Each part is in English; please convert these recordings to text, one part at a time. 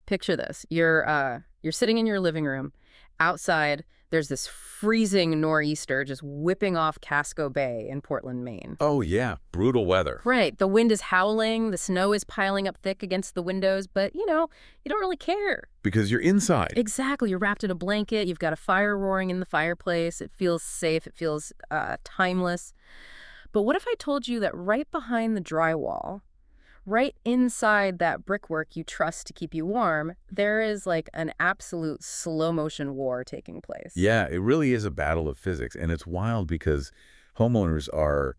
Picture this. You're sitting in your living room. Outside, there's this freezing nor'easter just whipping off Casco Bay in Portland, Maine. Oh, yeah. Brutal weather. Right. The wind is howling, the snow is piling up thick against the windows, but, you don't really care. Because you're inside. Exactly. You're wrapped in a blanket. You've got a fire roaring in the fireplace. It feels safe. It feels timeless. But what if I told you that right behind the drywall, right inside that brickwork you trust to keep you warm, there is like an absolute slow-motion war taking place? Yeah, it really is a battle of physics. And it's wild because homeowners are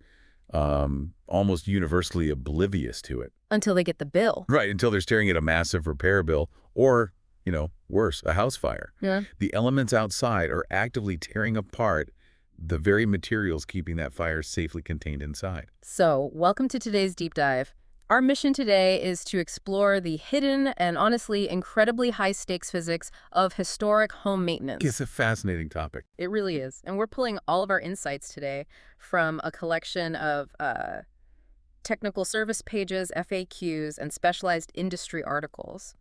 almost universally oblivious to it. Until they get the bill. Right, until they're staring at a massive repair bill or, worse, a house fire. Yeah. The elements outside are actively tearing apart the very materials keeping that fire safely contained inside. So, welcome to today's deep dive. Our mission today is to explore the hidden and honestly incredibly high-stakes physics of historic home maintenance. It's a fascinating topic. It really is. And we're pulling all of our insights today from a collection of technical service pages, FAQs, and specialized industry articles.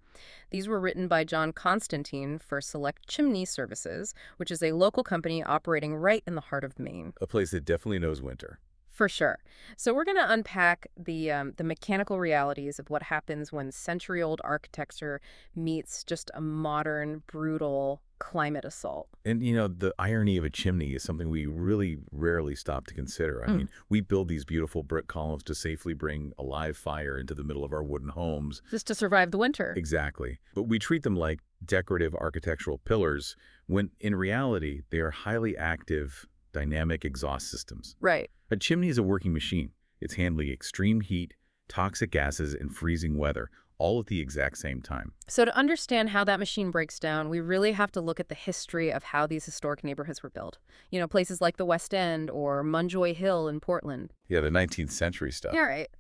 These were written by John Constantine for Select Chimney Services, which is a local company operating right in the heart of Maine. A place that definitely knows winter. For sure. So we're going to unpack the mechanical realities of what happens when century-old architecture meets just a modern, brutal climate assault. And, the irony of a chimney is something we really rarely stop to consider. I mean, we build these beautiful brick columns to safely bring a live fire into the middle of our wooden homes. Just to survive the winter. Exactly. But we treat them like decorative architectural pillars when, in reality, they are highly active, dynamic exhaust systems. Right. A chimney is a working machine. It's handling extreme heat, toxic gases, and freezing weather, all at the exact same time. So to understand how that machine breaks down, we really have to look at the history of how these historic neighborhoods were built. Places like the West End or Munjoy Hill in Portland. Yeah, the 19th century stuff. Yeah, right.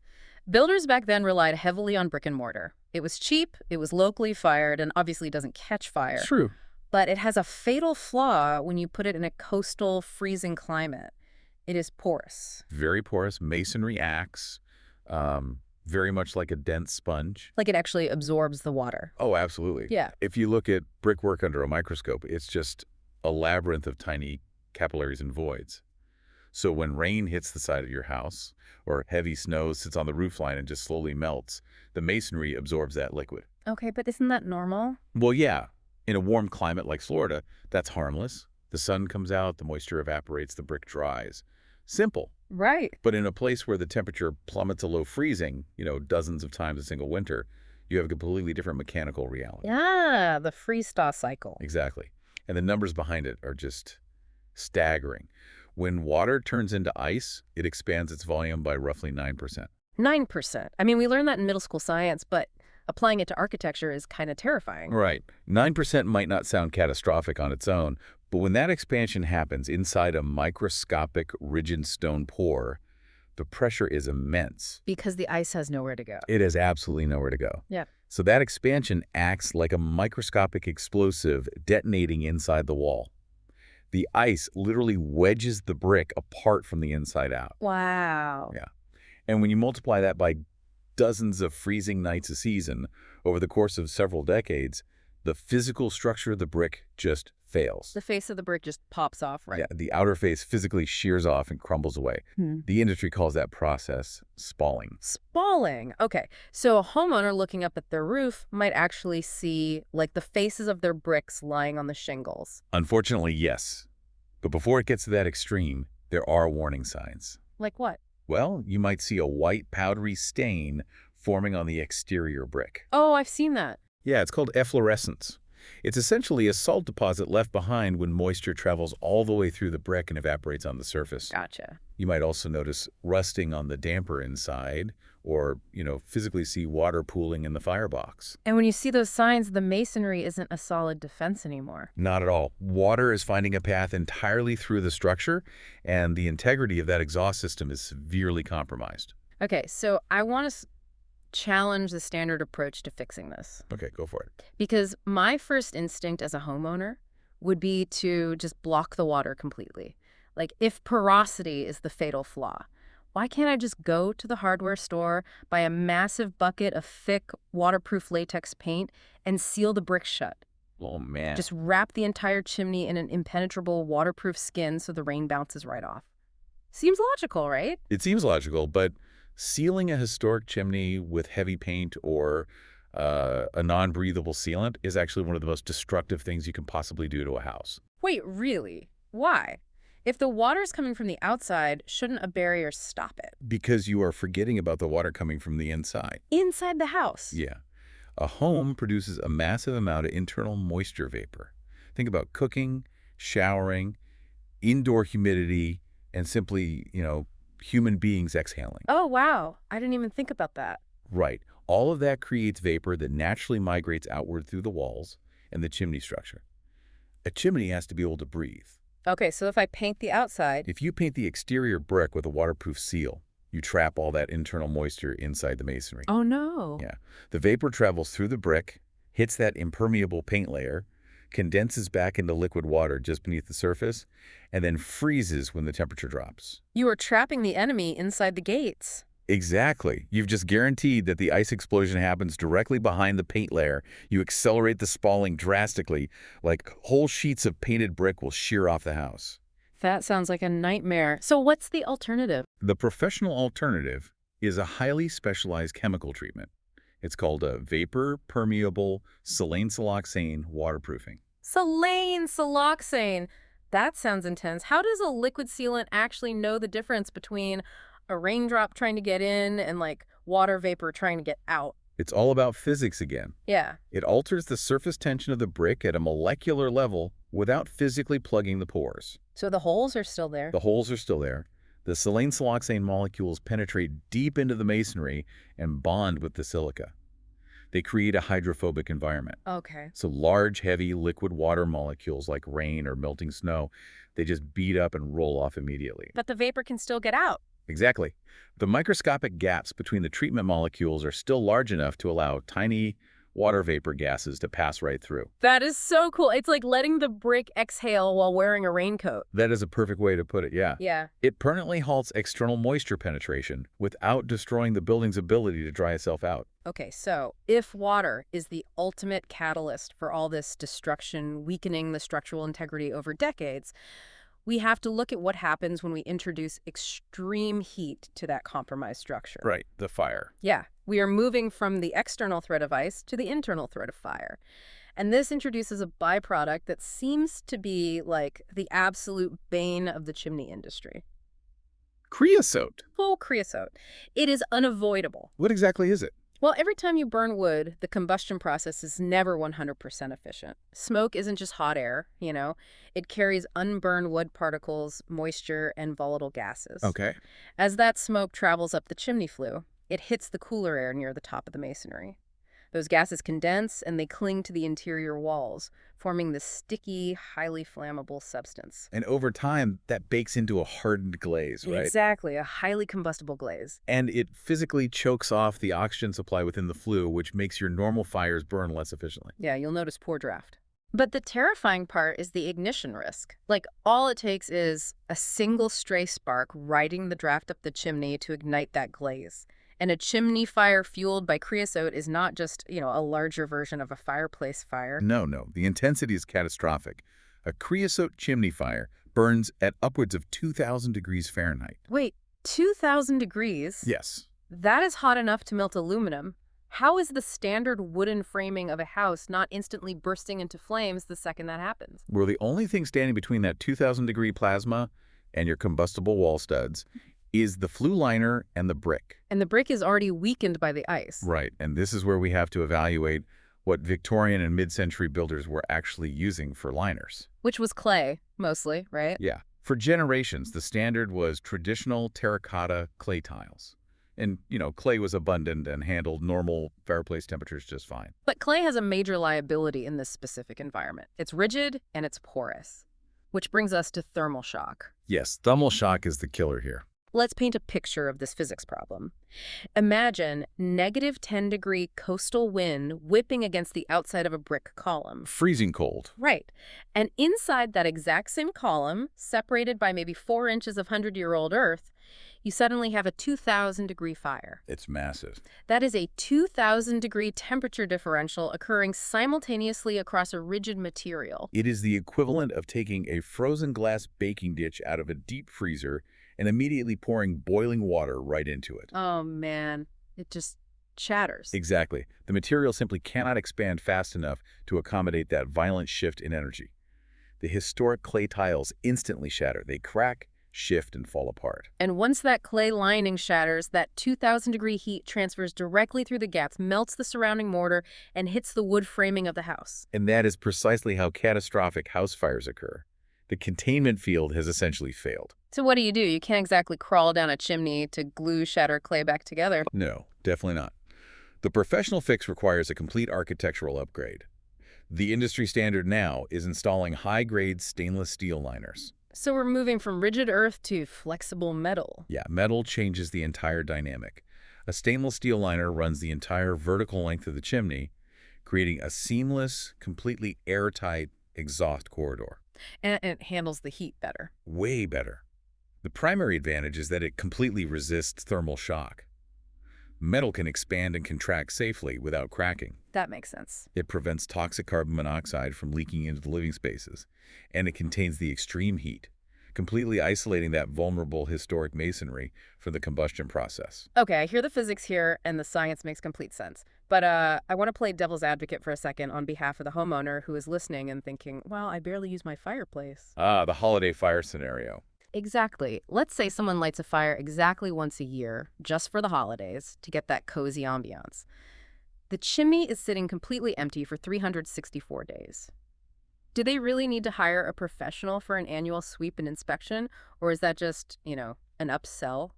Builders back then relied heavily on brick and mortar. It was cheap, it was locally fired, and obviously doesn't catch fire. True. But it has a fatal flaw when you put it in a coastal, freezing climate. It is porous. Very porous. Masonry acts, very much like a dense sponge. Like it actually absorbs the water. Oh, absolutely. Yeah. If you look at brickwork under a microscope, it's just a labyrinth of tiny capillaries and voids. So when rain hits the side of your house, or heavy snow sits on the roofline and just slowly melts, the masonry absorbs that liquid. Okay, but isn't that normal? Well, yeah. In a warm climate like Florida, that's harmless. The sun comes out, the moisture evaporates, the brick dries. Simple. Right. But in a place where the temperature plummets to low freezing, dozens of times a single winter, you have a completely different mechanical reality. Yeah, the freeze-thaw cycle. Exactly. And the numbers behind it are just staggering. When water turns into ice, it expands its volume by roughly 9%. 9%. I mean, we learned that in middle school science, but applying it to architecture is kind of terrifying. Right. 9% might not sound catastrophic on its own, but when that expansion happens inside a microscopic rigid stone pour, the pressure is immense. Because the ice has nowhere to go. It has absolutely nowhere to go. Yeah. So that expansion acts like a microscopic explosive detonating inside the wall. The ice literally wedges the brick apart from the inside out. Wow. Yeah. And when you multiply that by dozens of freezing nights a season over the course of several decades, the physical structure of the brick just fails. The face of the brick just pops off, right? Yeah, the outer face physically shears off and crumbles away. The industry calls that process spalling. Spalling. Okay. So a homeowner looking up at their roof might actually see like the faces of their bricks lying on the shingles. Unfortunately, yes. But before it gets to that extreme, there are warning signs. Like what? Well, you might see a white powdery stain forming on the exterior brick. Oh, I've seen that. Yeah, it's called efflorescence. It's essentially a salt deposit left behind when moisture travels all the way through the brick and evaporates on the surface. Gotcha. You might also notice rusting on the damper inside or, physically see water pooling in the firebox. And when you see those signs, the masonry isn't a solid defense anymore. Not at all. Water is finding a path entirely through the structure, and the integrity of that exhaust system is severely compromised. Okay, so I want to challenge the standard approach to fixing this. Okay, go for it. Because my first instinct as a homeowner would be to just block the water completely. Like if porosity is the fatal flaw, Why can't I just go to the hardware store, buy a massive bucket of thick, waterproof latex paint, and seal the brick shut? Oh, man. Just wrap the entire chimney in an impenetrable, waterproof skin so the rain bounces right off. Seems logical, right? It seems logical, but sealing a historic chimney with heavy paint or a non-breathable sealant is actually one of the most destructive things you can possibly do to a house. Wait, really? Why? If the water's coming from the outside, shouldn't a barrier stop it? Because you are forgetting about the water coming from the inside. Inside the house? Yeah. A home produces a massive amount of internal moisture vapor. Think about cooking, showering, indoor humidity, and simply, human beings exhaling. Oh, wow. I didn't even think about that. Right. All of that creates vapor that naturally migrates outward through the walls and the chimney structure. A chimney has to be able to breathe. Okay, so if I paint the outside... If you paint the exterior brick with a waterproof seal, you trap all that internal moisture inside the masonry. Oh, no. Yeah. The vapor travels through the brick, hits that impermeable paint layer, condenses back into liquid water just beneath the surface, and then freezes when the temperature drops. You are trapping the enemy inside the gates. Exactly. You've just guaranteed that the ice explosion happens directly behind the paint layer. You accelerate the spalling drastically, like whole sheets of painted brick will shear off the house. That sounds like a nightmare. So what's the alternative? The professional alternative is a highly specialized chemical treatment. It's called a vapor-permeable silane-siloxane waterproofing. Siloxane. That sounds intense. How does a liquid sealant actually know the difference between a raindrop trying to get in and, water vapor trying to get out? It's all about physics again. Yeah. It alters the surface tension of the brick at a molecular level without physically plugging the pores. So the holes are still there? The holes are still there. The silane-siloxane molecules penetrate deep into the masonry and bond with the silica. They create a hydrophobic environment. Okay. So large, heavy, liquid water molecules like rain or melting snow, they just beat up and roll off immediately. But the vapor can still get out. Exactly. The microscopic gaps between the treatment molecules are still large enough to allow tiny water vapor gases to pass right through. That is so cool. It's like letting the brick exhale while wearing a raincoat. That is a perfect way to put it, yeah. Yeah. It permanently halts external moisture penetration without destroying the building's ability to dry itself out. Okay, so if water is the ultimate catalyst for all this destruction, weakening the structural integrity over decades, we have to look at what happens when we introduce extreme heat to that compromised structure. Right, the fire. Yeah, we are moving from the external threat of ice to the internal threat of fire. And this introduces a byproduct that seems to be like the absolute bane of the chimney industry. Creosote. Full creosote. It is unavoidable. What exactly is it? Well, every time you burn wood, the combustion process is never 100% efficient. Smoke isn't just hot air, It carries unburned wood particles, moisture, and volatile gases. Okay. As that smoke travels up the chimney flue, it hits the cooler air near the top of the masonry. Those gases condense and they cling to the interior walls, forming this sticky, highly flammable substance. And over time, that bakes into a hardened glaze, right? Exactly, a highly combustible glaze. And it physically chokes off the oxygen supply within the flue, which makes your normal fires burn less efficiently. Yeah, you'll notice poor draft. But the terrifying part is the ignition risk. All it takes is a single stray spark riding the draft up the chimney to ignite that glaze. And a chimney fire fueled by creosote is not just, a larger version of a fireplace fire. No. The intensity is catastrophic. A creosote chimney fire burns at upwards of 2,000 degrees Fahrenheit. Wait, 2,000 degrees? Yes. That is hot enough to melt aluminum. How is the standard wooden framing of a house not instantly bursting into flames the second that happens? Well, the only thing standing between that 2,000-degree plasma and your combustible wall studs is the flue liner and the brick. And the brick is already weakened by the ice. Right, and this is where we have to evaluate what Victorian and mid-century builders were actually using for liners. Which was clay, mostly, right? Yeah. For generations, the standard was traditional terracotta clay tiles. And, clay was abundant and handled normal fireplace temperatures just fine. But clay has a major liability in this specific environment. It's rigid and it's porous. Which brings us to thermal shock. Yes, thermal shock is the killer here. Let's paint a picture of this physics problem. Imagine -10-degree coastal wind whipping against the outside of a brick column. Freezing cold. Right. And inside that exact same column, separated by maybe 4 inches of 100-year-old earth, you suddenly have a 2,000-degree fire. It's massive. That is a 2,000-degree temperature differential occurring simultaneously across a rigid material. It is the equivalent of taking a frozen glass baking dish out of a deep freezer and immediately pouring boiling water right into it. Oh, man. It just shatters. Exactly. The material simply cannot expand fast enough to accommodate that violent shift in energy. The historic clay tiles instantly shatter. They crack, shift, and fall apart. And once that clay lining shatters, that 2,000-degree heat transfers directly through the gaps, melts the surrounding mortar, and hits the wood framing of the house. And that is precisely how catastrophic house fires occur. The containment field has essentially failed. So what do? You can't exactly crawl down a chimney to glue shattered clay back together. No, definitely not. The professional fix requires a complete architectural upgrade. The industry standard now is installing high-grade stainless steel liners. So we're moving from rigid earth to flexible metal. Yeah, metal changes the entire dynamic. A stainless steel liner runs the entire vertical length of the chimney, creating a seamless, completely airtight exhaust corridor. And it handles the heat better. Way better. The primary advantage is that it completely resists thermal shock. Metal can expand and contract safely without cracking. That makes sense. It prevents toxic carbon monoxide from leaking into the living spaces, and it contains the extreme heat, completely isolating that vulnerable historic masonry for the combustion process. Okay, I hear the physics here, and the science makes complete sense. But I want to play devil's advocate for a second on behalf of the homeowner who is listening and thinking, well, I barely use my fireplace. Ah, the holiday fire scenario. Exactly. Let's say someone lights a fire exactly once a year, just for the holidays, to get that cozy ambiance. The chimney is sitting completely empty for 364 days. Do they really need to hire a professional for an annual sweep and inspection, or is that just, an upsell?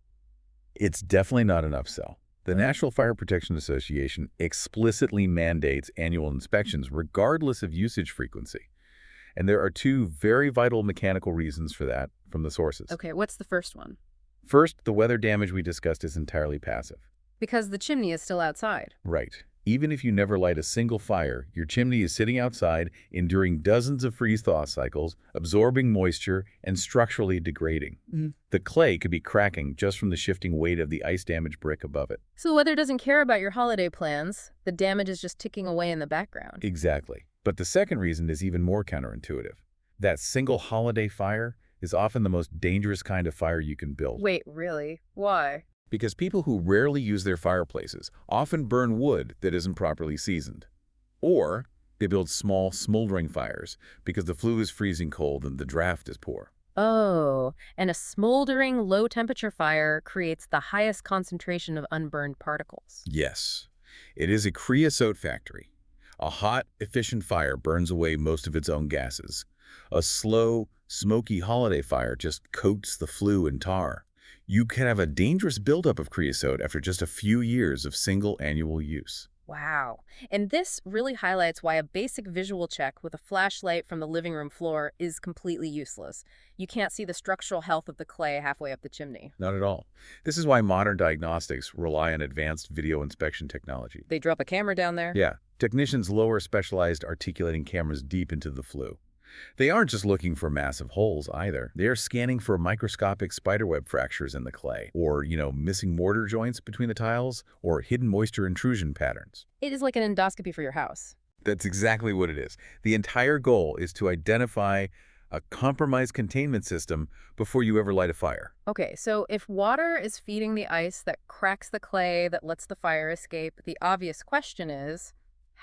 It's definitely not an upsell. The National Fire Protection Association explicitly mandates annual inspections regardless of usage frequency. And there are two very vital mechanical reasons for that from the sources. Okay, what's the first one? First, the weather damage we discussed is entirely passive. Because the chimney is still outside. Right. Even if you never light a single fire, your chimney is sitting outside, enduring dozens of freeze-thaw cycles, absorbing moisture, and structurally degrading. The clay could be cracking just from the shifting weight of the ice-damaged brick above it. So the weather doesn't care about your holiday plans. The damage is just ticking away in the background. Exactly. But the second reason is even more counterintuitive. That single holiday fire is often the most dangerous kind of fire you can build. Wait, really? Why? Because people who rarely use their fireplaces often burn wood that isn't properly seasoned. Or they build small, smoldering fires because the flue is freezing cold and the draft is poor. Oh, and a smoldering, low-temperature fire creates the highest concentration of unburned particles. Yes, it is a creosote factory. A hot, efficient fire burns away most of its own gases. A slow, smoky holiday fire just coats the flue in tar. You can have a dangerous buildup of creosote after just a few years of single annual use. Wow. And this really highlights why a basic visual check with a flashlight from the living room floor is completely useless. You can't see the structural health of the clay halfway up the chimney. Not at all. This is why modern diagnostics rely on advanced video inspection technology. They drop a camera down there? Yeah. Technicians lower specialized articulating cameras deep into the flue. They aren't just looking for massive holes either. They are scanning for microscopic spiderweb fractures in the clay, or, missing mortar joints between the tiles, or hidden moisture intrusion patterns. It is like an endoscopy for your house. That's exactly what it is. The entire goal is to identify a compromised containment system before you ever light a fire. Okay, so if water is feeding the ice that cracks the clay that lets the fire escape, the obvious question is,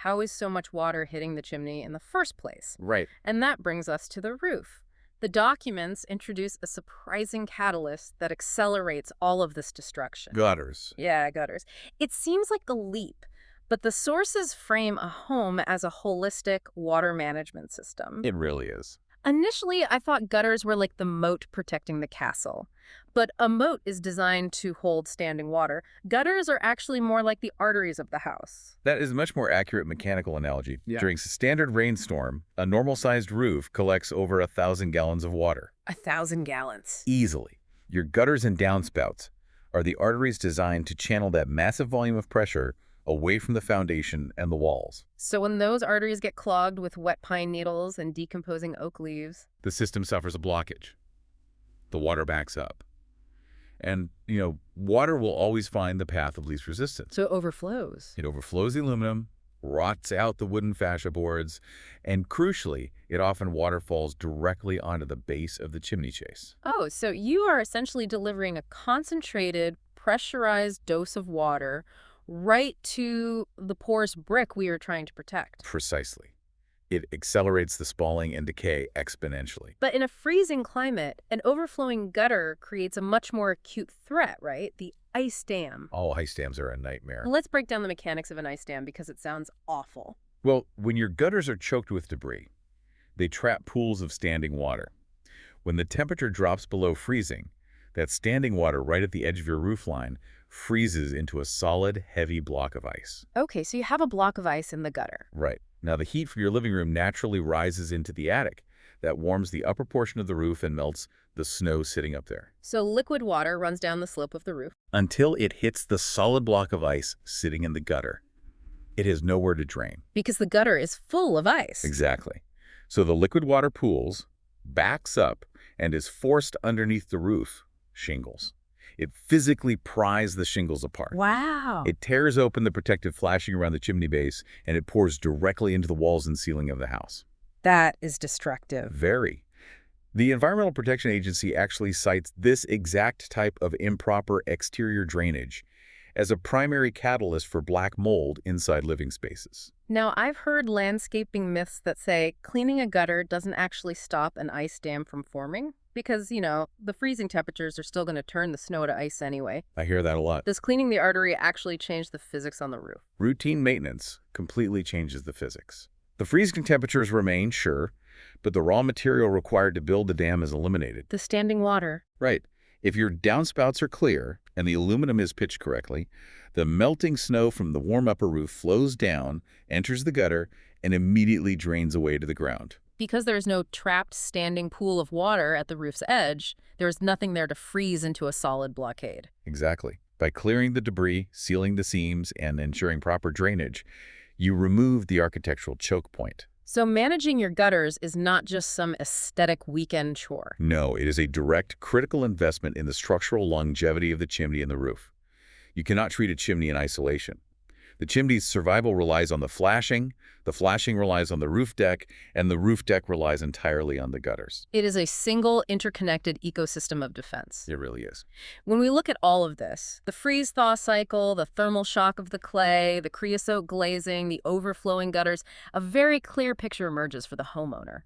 how is so much water hitting the chimney in the first place? Right. And that brings us to the roof. The documents introduce a surprising catalyst that accelerates all of this destruction. Gutters. Yeah, gutters. It seems like a leap, but the sources frame a home as a holistic water management system. It really is. Initially, I thought gutters were like the moat protecting the castle. But a moat is designed to hold standing water. Gutters are actually more like the arteries of the house. That is a much more accurate mechanical analogy. Yeah. During a standard rainstorm, a normal-sized roof collects over 1,000 gallons of water. 1,000 gallons. Easily. Your gutters and downspouts are the arteries designed to channel that massive volume of pressure away from the foundation and the walls. So when those arteries get clogged with wet pine needles and decomposing oak leaves, The system suffers a blockage. The water backs up. And, water will always find the path of least resistance. So it overflows. It overflows the aluminum, rots out the wooden fascia boards, and crucially, it often waterfalls directly onto the base of the chimney chase. Oh, so you are essentially delivering a concentrated, pressurized dose of water right to the porous brick we are trying to protect. Precisely. It accelerates the spalling and decay exponentially. But in a freezing climate, an overflowing gutter creates a much more acute threat, right? The ice dam. Oh, ice dams are a nightmare. Well, let's break down the mechanics of an ice dam because it sounds awful. Well, when your gutters are choked with debris, they trap pools of standing water. When the temperature drops below freezing, that standing water right at the edge of your roofline freezes into a solid, heavy block of ice. Okay, so you have a block of ice in the gutter. Right. Now, the heat from your living room naturally rises into the attic. That warms the upper portion of the roof and melts the snow sitting up there. So liquid water runs down the slope of the roof. Until it hits the solid block of ice sitting in the gutter. It has nowhere to drain. Because the gutter is full of ice. Exactly. So the liquid water pools, backs up, and is forced underneath the roof shingles. It physically pries the shingles apart. Wow. It tears open the protective flashing around the chimney base, and it pours directly into the walls and ceiling of the house. That is destructive. Very. The Environmental Protection Agency actually cites this exact type of improper exterior drainage as a primary catalyst for black mold inside living spaces. Now, I've heard landscaping myths that say cleaning a gutter doesn't actually stop an ice dam from forming because, the freezing temperatures are still going to turn the snow to ice anyway. I hear that a lot. Does cleaning the artery actually change the physics on the roof? Routine maintenance completely changes the physics. The freezing temperatures remain, sure, but the raw material required to build the dam is eliminated. The standing water. Right. If your downspouts are clear and the aluminum is pitched correctly, the melting snow from the warm upper roof flows down, enters the gutter, and immediately drains away to the ground. Because there is no trapped standing pool of water at the roof's edge, there is nothing there to freeze into a solid blockade. Exactly. By clearing the debris, sealing the seams, and ensuring proper drainage, you remove the architectural choke point. So managing your gutters is not just some aesthetic weekend chore. No, it is a direct, critical investment in the structural longevity of the chimney and the roof. You cannot treat a chimney in isolation. The chimney's survival relies on the flashing relies on the roof deck, and the roof deck relies entirely on the gutters. It is a single, interconnected ecosystem of defense. It really is. When we look at all of this, the freeze-thaw cycle, the thermal shock of the clay, the creosote glazing, the overflowing gutters, a very clear picture emerges for the homeowner.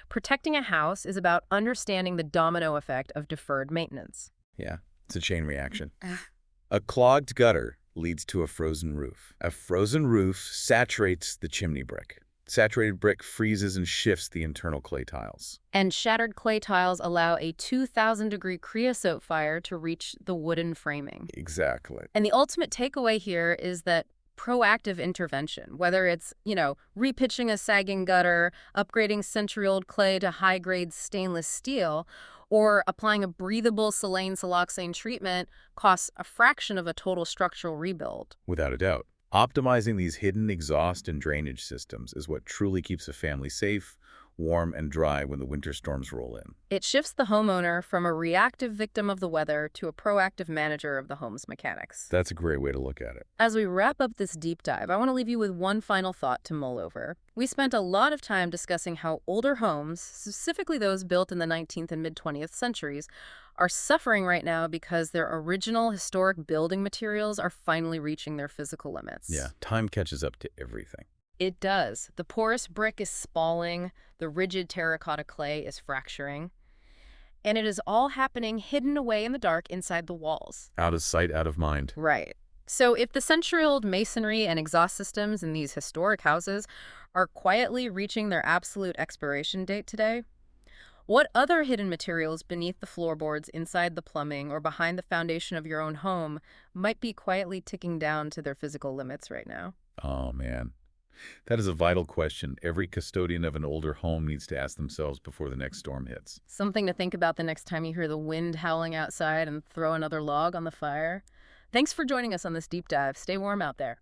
Protecting a house is about understanding the domino effect of deferred maintenance. Yeah, it's a chain reaction. A clogged gutter leads to a frozen roof. A frozen roof saturates the chimney brick. Saturated brick freezes and shifts the internal clay tiles. And shattered clay tiles allow a 2,000-degree creosote fire to reach the wooden framing. Exactly. And the ultimate takeaway here is that proactive intervention, whether it's, repitching a sagging gutter, upgrading century-old clay to high-grade stainless steel, or applying a breathable silane-siloxane treatment, costs a fraction of a total structural rebuild. Without a doubt. Optimizing these hidden exhaust and drainage systems is what truly keeps a family safe, warm, and dry when the winter storms roll in. It shifts the homeowner from a reactive victim of the weather to a proactive manager of the home's mechanics. That's a great way to look at it. As we wrap up this deep dive, I want to leave you with one final thought to mull over. We spent a lot of time discussing how older homes, specifically those built in the 19th and mid-20th centuries, are suffering right now because their original historic building materials are finally reaching their physical limits. Yeah, time catches up to everything. It does. The porous brick is spalling, the rigid terracotta clay is fracturing, and it is all happening hidden away in the dark inside the walls. Out of sight, out of mind. Right. So if the century-old masonry and exhaust systems in these historic houses are quietly reaching their absolute expiration date today, what other hidden materials beneath the floorboards, inside the plumbing, or behind the foundation of your own home might be quietly ticking down to their physical limits right now? Oh, man. That is a vital question every custodian of an older home needs to ask themselves before the next storm hits. Something to think about the next time you hear the wind howling outside and throw another log on the fire. Thanks for joining us on this deep dive. Stay warm out there.